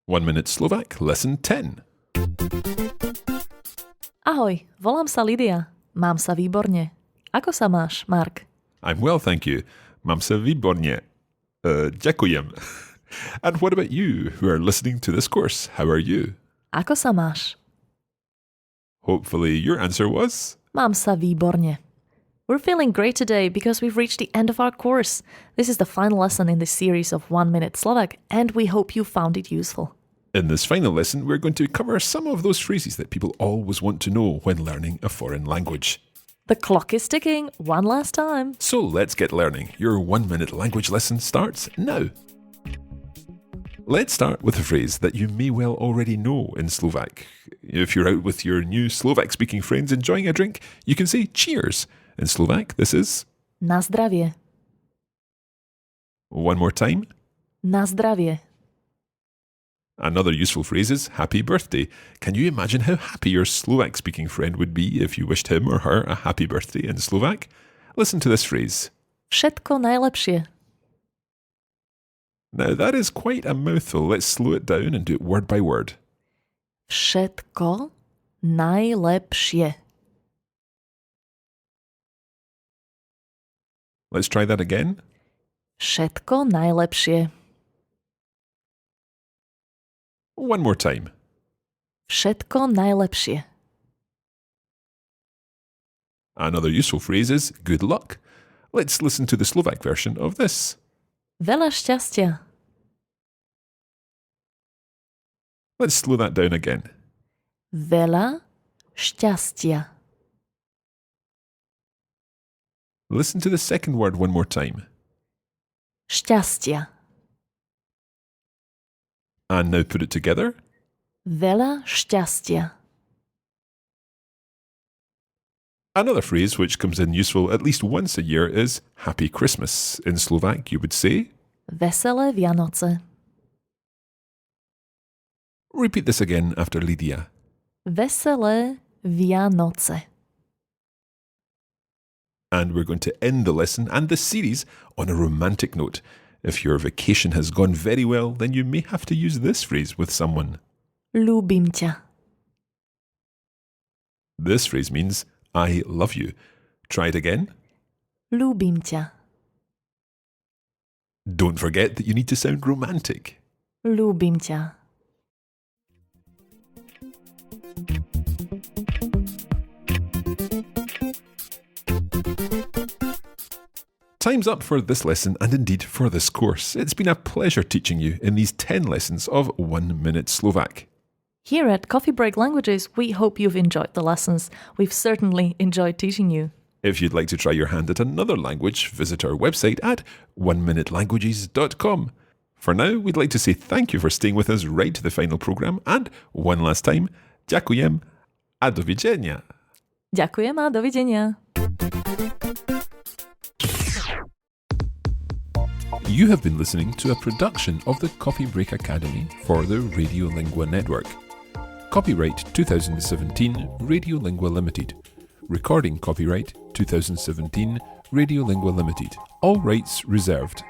1 Minute Slovak, Lesson 10. Ahoj, volám sa Lydia. Mám sa výborne. Ako sa máš, Mark? I'm well, thank you. Mám sa výborne. Ďakujem. And what about you who are listening to this course? How are you? Ako sa máš? Hopefully your answer was... Mám sa výborne. We're feeling great today because we've reached the end of our course. This is the final lesson in this series of 1 Minute Slovak, and we hope you found it useful. In this final lesson, we're going to cover some of those phrases that people always want to know when learning a foreign language. The clock is ticking one last time. So let's get learning. Your 1 minute language lesson starts now. Let's start with a phrase that you may well already know in Slovak. If you're out with your new Slovak-speaking friends enjoying a drink, you can say cheers. In Slovak, this is... Nazdravie. One more time. Nazdravie. Another useful phrase is happy birthday. Can you imagine how happy your Slovak-speaking friend would be if you wished him or her a happy birthday in Slovak? Listen to this phrase. Všetko najlepšie. Now that is quite a mouthful. Let's slow it down and do it word by word. Všetko najlepšie. Let's try that again. Všetko najlepšie. One more time. Všetko najlepšie. Another useful phrase is good luck. Let's listen to the Slovak version of this. Veľa, šťastia. Let's slow that down again. Veľa, šťastia. Listen to the second word one more time. Šťastia. And now put it together. Veľa šťastia. Another phrase which comes in useful at least once a year is Happy Christmas. In Slovak, you would say... Veselé Vianoce. Repeat this again after Lydia. Veselé Vianoce. And we're going to end the lesson and the series on a romantic note. If your vacation has gone very well, then you may have to use this phrase with someone. Ľúbim ťa. This phrase means I love you. Try it again. Ľúbim ťa. Don't forget that you need to sound romantic. Ľúbim ťa. Time's up for this lesson and indeed for this course. It's been a pleasure teaching you in these 10 lessons of 1 Minute Slovak. Here at Coffee Break Languages, we hope you've enjoyed the lessons. We've certainly enjoyed teaching you. If you'd like to try your hand at another language, visit our website at oneminutelanguages.com. For now, we'd like to say thank you for staying with us right to the final programme, and one last time, ďakujem a do widzenia. Ďakujem a dovidenia. You have been listening to a production of the Coffee Break Academy for the Radiolingua Network. Copyright 2017 Radiolingua Limited. Recording copyright 2017 Radiolingua Limited. All rights reserved.